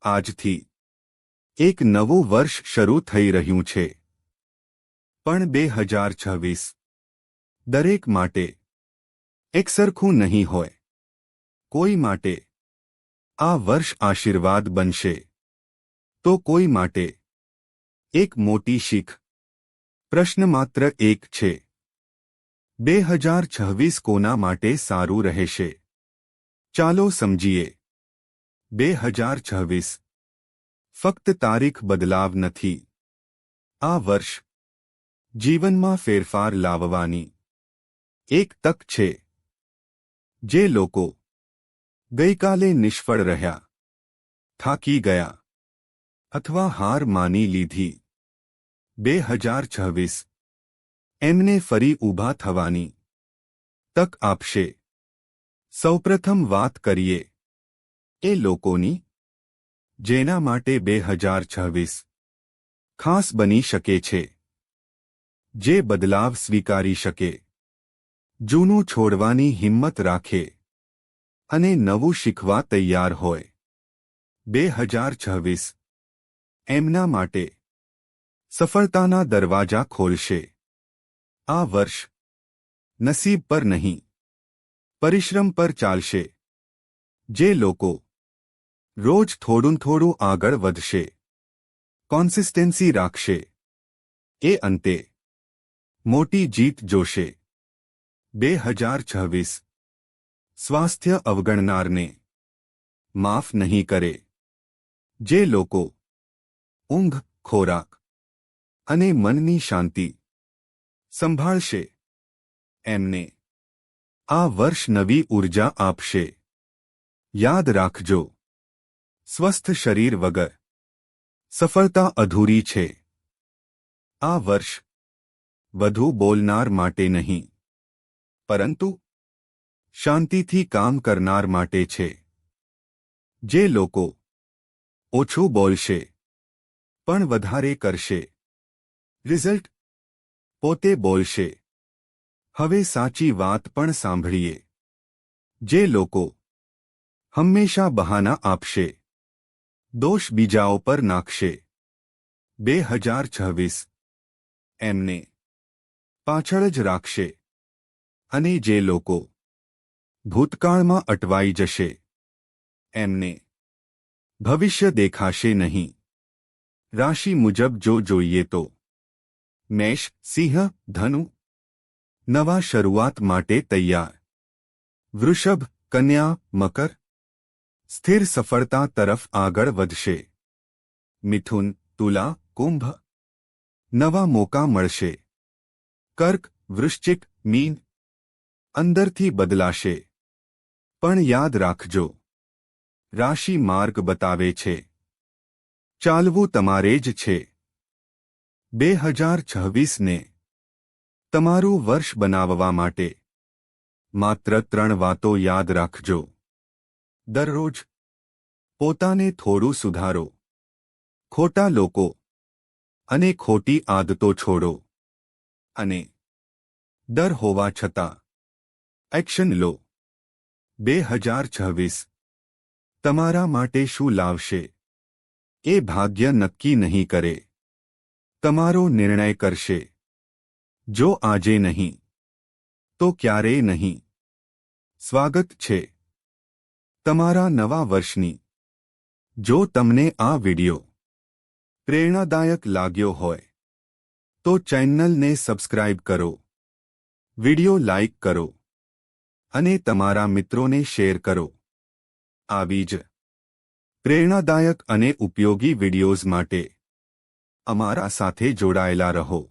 આજથી એક નવું વર્ષ શરૂ થઈ રહ્યું છે, પણ 2026 દરેક માટે એકસરખું નહીં હોય. કોઈ માટે આ વર્ષ આશીર્વાદ બનશે, તો કોઈ માટે એક મોટી શીખ. પ્રશ્ન માત્ર એક છે: 2026 કોના માટે સારું રહેશે? ચાલો સમજીએ. 2026 ફક્ત તારીખ બદલાવ નથી. આ વર્ષ જીવનમાં ફેરફાર લાવવાની એક તક છે. જે લોકો ગઈકાલે નિષ્ફળ રહ્યા, થાકી ગયા અથવા હાર માની લીધી, 2026 એમને ફરી ઊભા થવાની તક આપશે. સૌપ્રથમ વાત કરીએ એ લોકોની જેના માટે 2026 ખાસ બની શકે છે. જે બદલાવ સ્વીકારી શકે, જૂનું છોડવાની હિંમત રાખે અને નવું શીખવા તૈયાર હોય. 2026 એમના માટે સફળતાના દરવાજા ખોલશે. આ વર્ષ નસીબ પર નહીં, પરિશ્રમ પર ચાલશે. જે લોકો રોજ થોડું આગળ વધશે, કોન્સિસ્ટન્સી રાખશે, એ અંતે મોટી જીત જોશે. 2026 સ્વાસ્થ્ય અવગણનારને માફ નહીં કરે. જે લોકો ઊંઘ, ખોરાક અને મનની શાંતિ સંભાળશે, એમને આ વર્ષ નવી ઊર્જા આપશે. યાદ રાખજો, સ્વસ્થ શરીર વગર સફળતા અધૂરી છે. આ વર્ષ વધુ બોલનાર માટે નહીં, પરંતુ શાંતિથી કામ કરનાર માટે છે. જે લોકો ઓછું બોલશે પણ વધારે કરશે, રિઝલ્ટ પોતે બોલશે. હવે સાચી વાત પણ સાંભળીએ. જે લોકો હંમેશા બહાના આપશે, દોષ બીજાઓ પર નાખશે, 2026 એમને પાછળ જ રાખશે. અને જે લોકો ભૂતકાળમાં અટવાઈ જશે, એમને ભવિષ્ય દેખાશે નહીં. રાશિ મુજબ જો જોઈએ તો મેષ, સિંહ, ધનુ નવા શરૂઆત માટે તૈયાર. વૃષભ, કન્યા, મકર સ્થિર સફળતા તરફ આગળ વધશે. મિથુન, તુલા, કુંભ નવા મોકા મળશે. કર્ક, વૃશ્ચિક, મીન અંદરથી બદલાશે. પણ યાદ રાખજો, રાશિ માર્ગ બતાવે છે, ચાલવું તમારે જ છે. 2026 ને તમારું વર્ષ બનાવવા માટે માત્ર 3 વાતો યાદ રાખજો. દરરોજ પોતાને થોડું સુધારો. ખોટા લોકો અને ખોટી આદતો છોડો. અને ડર હોવા છતાં એક્શન લો. 2026 તમારા માટે શું લાવશે, એ ભાગ્ય નક્કી નહીં કરે, તમારો નિર્ણય કરશે. જો આજે નહીં, તો ક્યારેય નહીં. સ્વાગત છે તમારા નવા વર્ષની. જો તમને આ વિડિયો પ્રેરણાદાયક લાગ્યો હોય તો ચેનલને સબસ્ક્રાઇબ કરો, વિડિયો લાઇક કરો અને તમારા મિત્રોને શેર કરો. આવી જ પ્રેરણાદાયક અને ઉપયોગી વિડિયોઝ માટે અમારા સાથે જોડાયેલા રહો.